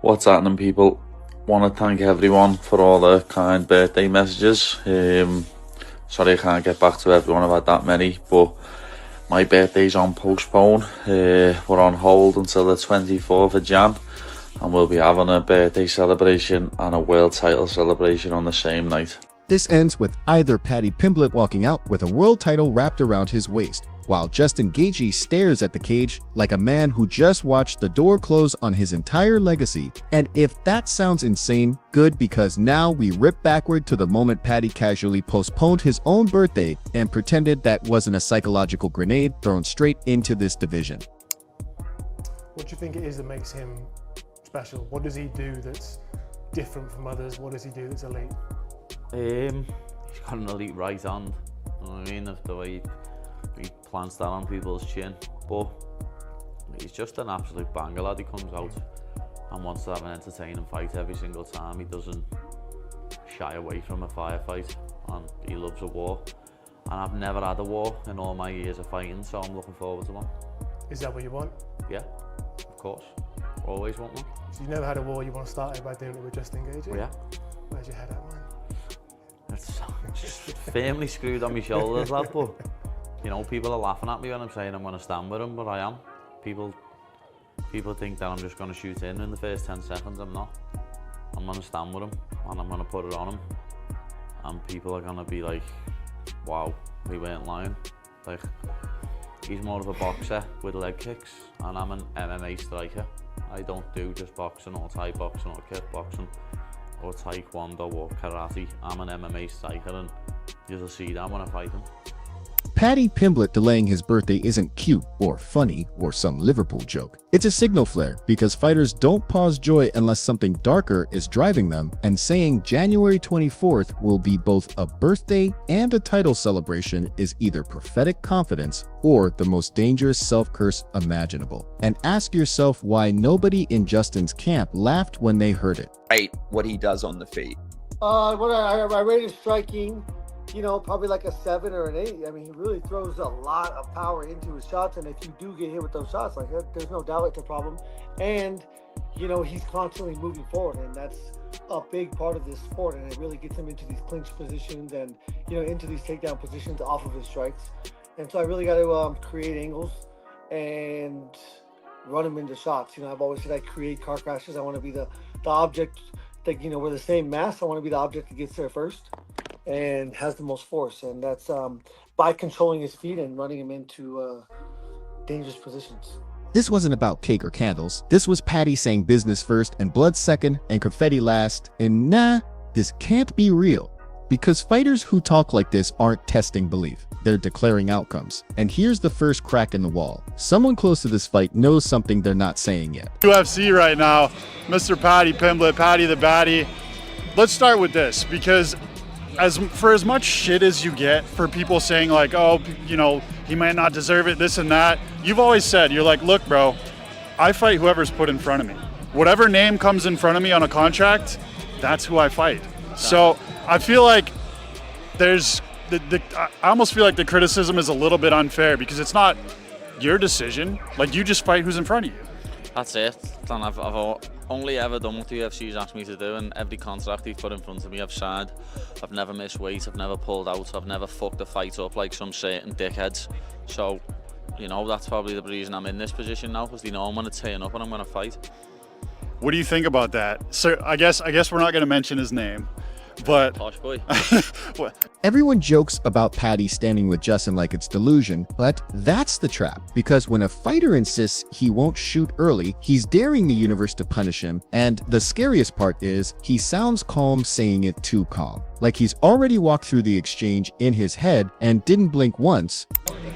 What's happening, people? Want to thank everyone for all the kind birthday messages. Sorry I can't get back to everyone, I've had that many, but my birthday's on postpone. We're on hold until the 24th of Jan, and we'll be having a birthday celebration and a world title celebration on the same night. This ends with either Paddy Pimblett walking out with a world title wrapped around his waist, while Justin Gaethje stares at the cage like a man who just watched the door close on his entire legacy. And if that sounds insane, good, because now we rip backward to the moment Paddy casually postponed his own birthday and pretended that wasn't a psychological grenade thrown straight into this division. What do you think it is that makes him special? What does he do that's different from others? What does he do that's elite? He's got an elite right hand. You know what I mean? The way he plants that on people's chin. But he's just an absolute banger lad. He comes out and wants to have an entertaining fight every single time. He doesn't shy away from a firefight, and he loves a war. And I've never had a war in all my years of fighting, so I'm looking forward to one. Is that what you want? Yeah, of course. Always want one. So you've never had a war, you want to start it by doing it with Justin Gaethje? Yeah. Where's your head at, man? It's just firmly screwed on my shoulders, lad, but you know, people are laughing at me when I'm saying I'm going to stand with him, but I am. People think that I'm just going to shoot in the first 10 seconds. I'm not. I'm going to stand with him, and I'm going to put it on him. And people are going to be like, wow, we weren't lying. Like, he's more of a boxer with leg kicks, and I'm an MMA striker. I don't do just boxing or Thai boxing or kickboxing or taekwondo or karate. I'm an MMA striker, and you'll see that when I fight him. Paddy Pimblett delaying his birthday isn't cute or funny or some Liverpool joke. It's a signal flare, because fighters don't pause joy unless something darker is driving them, and saying January 24th will be both a birthday and a title celebration is either prophetic confidence or the most dangerous self-curse imaginable. And ask yourself why nobody in Justin's camp laughed when they heard it. Right, what he does on the feet. What I rated striking, you know, probably like a 7 or an 8. I mean, he really throws a lot of power into his shots, and if you do get hit with those shots, like there's no doubt it's a problem. And you know, he's constantly moving forward, and that's a big part of this sport, and it really gets him into these clinch positions and, you know, into these takedown positions off of his strikes. And so I really got to create angles and run him into shots. You know, I've always said I create car crashes. I want to be the object that, you know, we're the same mass. I want to be the object that gets there first and has the most force, and that's by controlling his feet and running him into dangerous positions. This wasn't about cake or candles. This was Paddy saying business first and blood second and confetti last, and nah, this can't be real. Because fighters who talk like this aren't testing belief, they're declaring outcomes. And here's the first crack in the wall. Someone close to this fight knows something they're not saying yet. UFC right now, Mr. Paddy Pimblett, Paddy the Baddy. Let's start with this, because for as much shit as you get for people saying like, oh, you know, he might not deserve it, this and that, you've always said, you're like, look, bro, I fight whoever's put in front of me. Whatever name comes in front of me on a contract, that's who I fight. So I feel like there's, I almost feel like the criticism is a little bit unfair, because it's not your decision. Like, you just fight who's in front of you. That's it. And I've only ever done what the UFC's asked me to do, and every contract they've put in front of me I've signed. I've never missed weight, I've never pulled out, I've never fucked a fight up like some certain dickheads. So, you know, that's probably the reason I'm in this position now, because they know I'm going to turn up and I'm going to fight. What do you think about that? So I guess we're not going to mention his name, but Posh boy. Everyone jokes about Paddy standing with Justin like it's delusion, but that's the trap. Because when a fighter insists he won't shoot early, he's daring the universe to punish him, and the scariest part is he sounds calm saying it too calm. Like he's already walked through the exchange in his head and didn't blink once.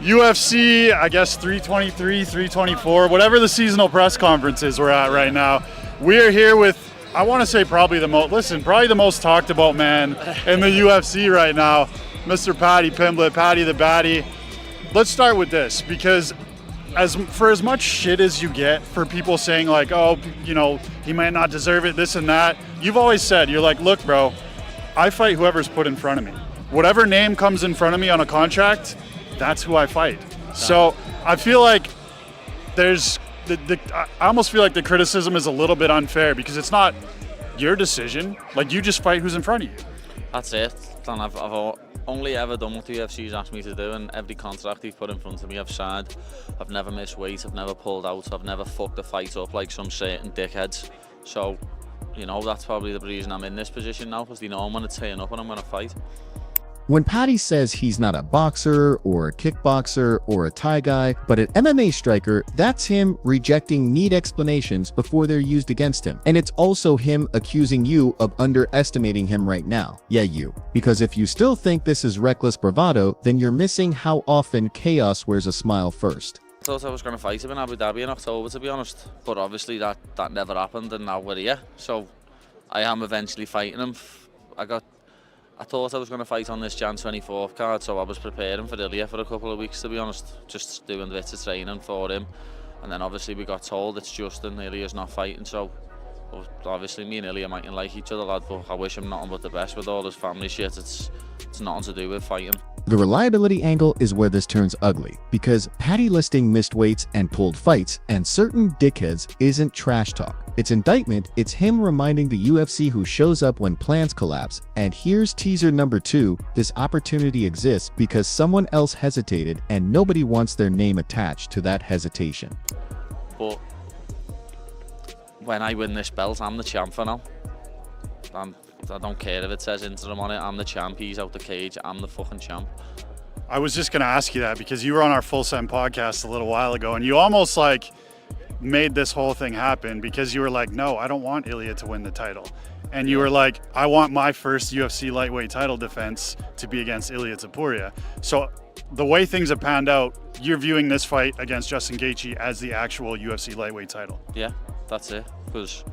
UFC, I guess 323, 324, whatever the seasonal press conferences we're at right now, we're here with, I want to say probably the most talked about man in the UFC right now, Mr. Paddy Pimblett, Paddy the Baddy. Let's start with this, because for as much shit as you get for people saying like, oh, you know, he might not deserve it, this and that, you've always said, you're like, look, bro, I fight whoever's put in front of me. Whatever name comes in front of me on a contract, that's who I fight. So I feel like there's, I almost feel like the criticism is a little bit unfair because it's not your decision. Like, you just fight who's in front of you. That's it. And I've only ever done what the UFC's asked me to do, and every contract they've put in front of me I've signed. I've never missed weight, I've never pulled out, I've never fucked a fight up like some certain dickheads. So, you know, that's probably the reason I'm in this position now, because they know I'm going to turn up and I'm going to fight. When Paddy says he's not a boxer or a kickboxer or a Thai guy, but an MMA striker, that's him rejecting neat explanations before they're used against him. And it's also him accusing you of underestimating him right now. Yeah, you. Because if you still think this is reckless bravado, then you're missing how often chaos wears a smile first. I thought I was going to fight him in Abu Dhabi in October, to be honest. But obviously that never happened, and now we're here. So I am eventually fighting him. I thought I was going to fight on this Jan 24th card, so I was preparing for Ilya for a couple of weeks, to be honest. Just doing bits of training for him. And then obviously we got told it's Justin, Ilya's not fighting, so obviously me and Ilya mightn't like each other, lad, but I wish him nothing but the best with all his family shit. It's nothing to do with fighting. The reliability angle is where this turns ugly, because Paddy listing missed weights and pulled fights and certain dickheads isn't trash talk. It's indictment, it's him reminding the UFC who shows up when plans collapse. And here's teaser number 2, this opportunity exists because someone else hesitated and nobody wants their name attached to that hesitation. But when I win this belt, I'm the champ for now. I don't care if it says interim on it, I'm the champ, he's out the cage, I'm the fucking champ. I was just going to ask you that because you were on our Full Send podcast a little while ago, and you almost like made this whole thing happen because you were like, no, I don't want Ilya to win the title. And you were like, I want my first UFC lightweight title defense to be against Ilya Topuria. So the way things have panned out, you're viewing this fight against Justin Gaethje as the actual UFC lightweight title. Yeah, that's it, because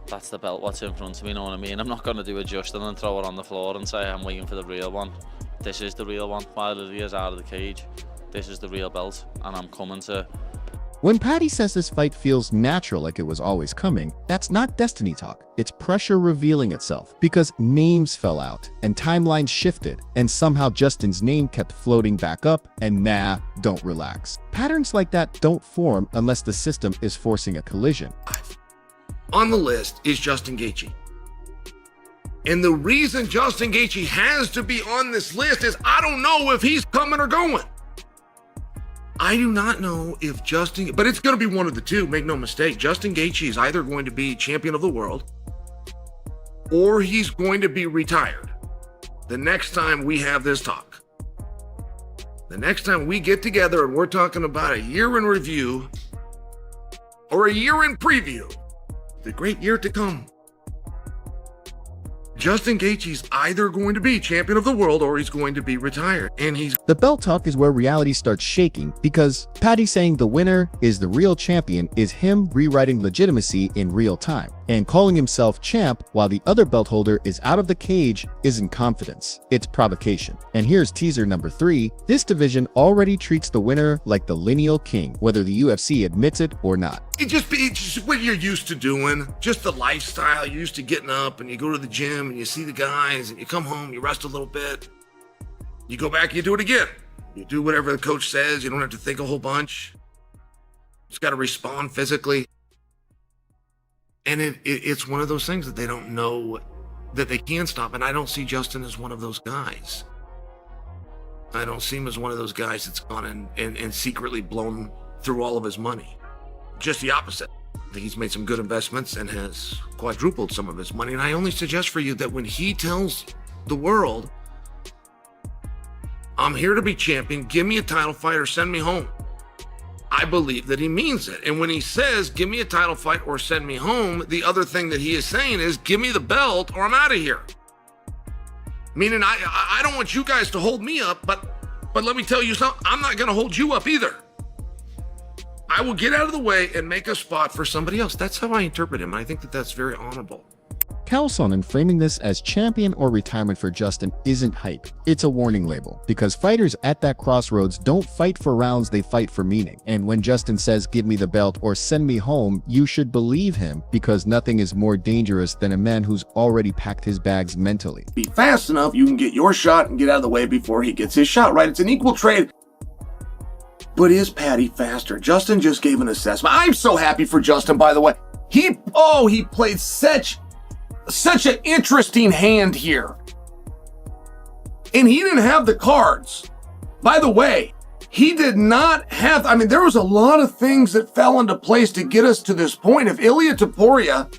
that's the belt what's in front of me, you know what I mean? I'm not going to do a Justin and throw it on the floor and say I'm waiting for the real one. This is the real one. While Ilya's out of the cage, this is the real belt, and I'm coming to... When Paddy says this fight feels natural, like it was always coming, that's not destiny talk. It's pressure revealing itself, because names fell out and timelines shifted, and somehow Justin's name kept floating back up, and nah, don't relax. Patterns like that don't form unless the system is forcing a collision. On the list is Justin Gaethje. And the reason Justin Gaethje has to be on this list is I don't know if he's coming or going. I do not know if Justin, but it's going to be one of the two, make no mistake. Justin Gaethje is either going to be champion of the world or he's going to be retired the next time we have this talk. The next time we get together and we're talking about a year in review or a year in preview, the great year to come. Justin Gaethje's either going to be champion of the world or he's going to be retired. And he's... The belt talk is where reality starts shaking, because Paddy saying the winner is the real champion is him rewriting legitimacy in real time. And calling himself champ while the other belt holder is out of the cage isn't confidence, it's provocation. And here's teaser number 3. This division already treats the winner like the lineal king, whether the UFC admits it or not. It's just what you're used to doing, just the lifestyle. You're used to getting up and you go to the gym and you see the guys and you come home, you rest a little bit. You go back, you do it again. You do whatever the coach says. You don't have to think a whole bunch. Just got to respond physically. And it's one of those things that they don't know that they can stop. And I don't see Justin as one of those guys. I don't see him as one of those guys that's gone and secretly blown through all of his money. Just the opposite. I think he's made some good investments and has quadrupled some of his money. And I only suggest for you that when he tells the world, I'm here to be champion, give me a title fight or send me home, I believe that he means it. And when he says, give me a title fight or send me home, the other thing that he is saying is, give me the belt or I'm out of here. Meaning, I don't want you guys to hold me up, but let me tell you something, I'm not going to hold you up either. I will get out of the way and make a spot for somebody else. That's how I interpret him. I think that that's very honorable. Cal Sonnen framing this as champion or retirement for Justin isn't hype. It's a warning label, because fighters at that crossroads don't fight for rounds, they fight for meaning. And when Justin says, give me the belt or send me home, you should believe him, because nothing is more dangerous than a man who's already packed his bags mentally. Be fast enough, you can get your shot and get out of the way before he gets his shot, right? It's an equal trade. But is Paddy faster? Justin just gave an assessment. I'm so happy for Justin, by the way. He played such an interesting hand here. And he didn't have the cards. By the way, he did not have, I mean, there was a lot of things that fell into place to get us to this point. If Ilia Topuria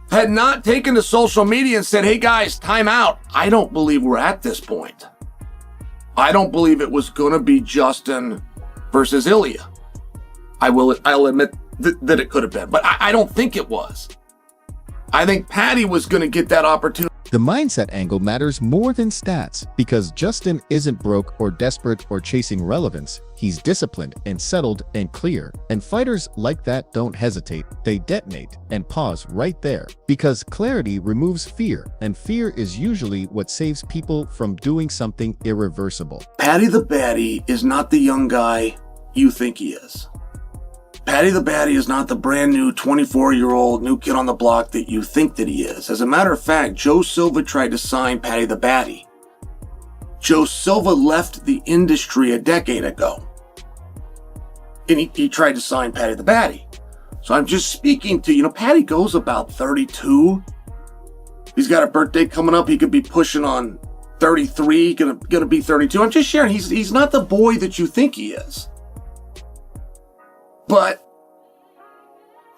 had not taken to social media and said, hey guys, time out, I don't believe we're at this point. I don't believe it was going to be Justin versus Ilia. I'll admit that it could have been, but I don't think it was. I think Paddy was going to get that opportunity. The mindset angle matters more than stats because Justin isn't broke or desperate or chasing relevance. He's disciplined and settled and clear. And fighters like that don't hesitate. They detonate and pause right there because clarity removes fear, and fear is usually what saves people from doing something irreversible. Paddy the Baddy is not the young guy you think he is. Paddy the Baddy is not the brand new 24-year-old new kid on the block that you think that he is. As a matter of fact, Joe Silva tried to sign Paddy the Baddy. Joe Silva left the industry a decade ago. And he tried to sign Paddy the Baddy. So I'm just speaking to, Paddy goes about 32. He's got a birthday coming up. He could be pushing on 33, gonna be 32. I'm just sharing, he's not the boy that you think he is. But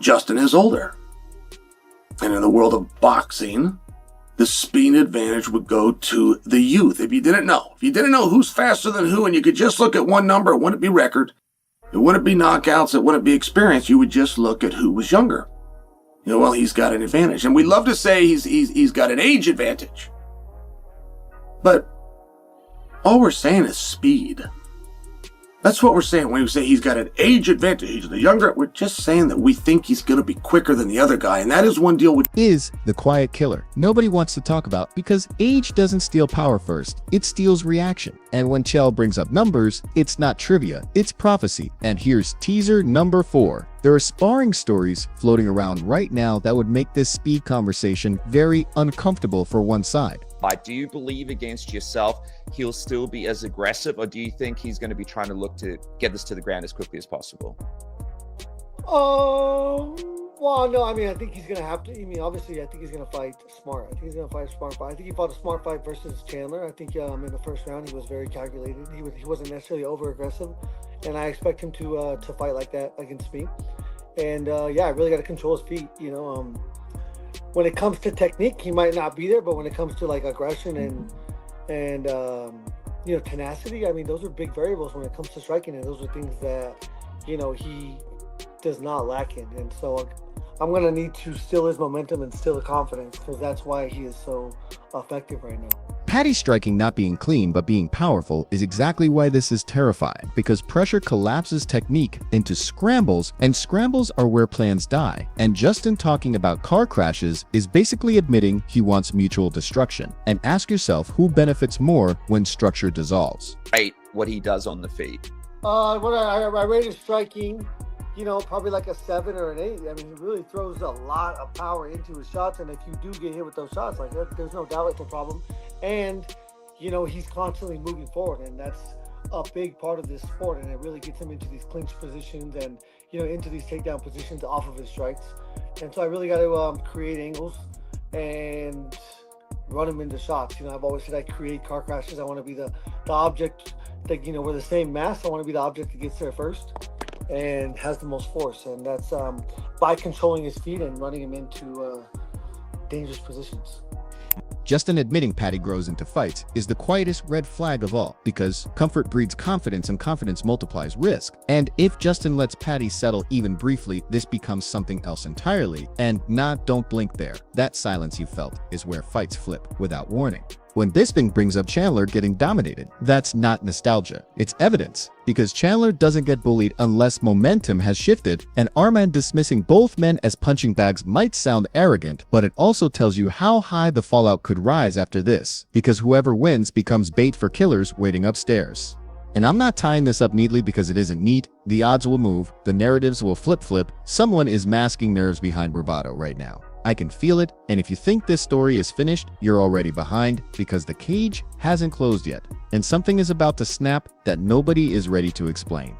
Justin is older. And in the world of boxing, the speed advantage would go to the youth. If you didn't know who's faster than who, and you could just look at one number, it wouldn't be record, it wouldn't be knockouts, it wouldn't be experience, you would just look at who was younger. Well, he's got an advantage. And we love to say he's got an age advantage. But all we're saying is speed. That's what we're saying when we say he's got an age advantage. He's the younger. We're just saying that we think he's going to be quicker than the other guy. And that is one deal with is the quiet killer nobody wants to talk about because age doesn't steal power first. It steals reaction. And when Chell brings up numbers, it's not trivia, it's prophecy. And here's teaser number 4. There are sparring stories floating around right now that would make this speed conversation very uncomfortable for one side. Like, do you believe against yourself he'll still be as aggressive, or do you think he's going to be trying to look to get this to the ground as quickly as possible? Well, no, I mean, I think he's going to have to. I mean, obviously, I think he's going to fight smart. I think he's going to fight a smart fight. I think he fought a smart fight versus Chandler. I think in the first round, he was very calculated. He wasn't necessarily over-aggressive, and I expect him to fight like that against me. And, I really got to control his feet, When it comes to technique, he might not be there, but when it comes to, like, aggression and tenacity, I mean, those are big variables when it comes to striking, and those are things that, he does not lack in. And so I'm going to need to steal his momentum and steal the confidence, because that's why he is so effective right now. Paddy's striking not being clean but being powerful is exactly why this is terrifying, because pressure collapses technique into scrambles, and scrambles are where plans die. And Justin talking about car crashes is basically admitting he wants mutual destruction. And ask yourself who benefits more when structure dissolves. Right, what he does on the feet. I rated striking, probably like a 7 or an 8. I mean, he really throws a lot of power into his shots, and if you do get hit with those shots, like there's no doubt it's a problem. And he's constantly moving forward, and that's a big part of this sport, and it really gets him into these clinch positions and into these takedown positions off of his strikes. And so I really got to create angles and run him into shots. I've always said I create car crashes. I want to be the object that we're the same mass. I want to be the object that gets there first and has the most force, and that's by controlling his feet and running him into dangerous positions. Justin admitting Paddy grows into fights is the quietest red flag of all, because comfort breeds confidence and confidence multiplies risk. And if Justin lets Paddy settle even briefly, this becomes something else entirely. And don't blink there. That silence you felt is where fights flip without warning. When Bisping brings up Chandler getting dominated, that's not nostalgia, it's evidence. Because Chandler doesn't get bullied unless momentum has shifted, and Arman dismissing both men as punching bags might sound arrogant, but it also tells you how high the fallout could rise after this, because whoever wins becomes bait for killers waiting upstairs. And I'm not tying this up neatly because it isn't neat. The odds will move, the narratives will flip, someone is masking nerves behind bravado right now. I can feel it, and if you think this story is finished, you're already behind because the cage hasn't closed yet, and something is about to snap that nobody is ready to explain.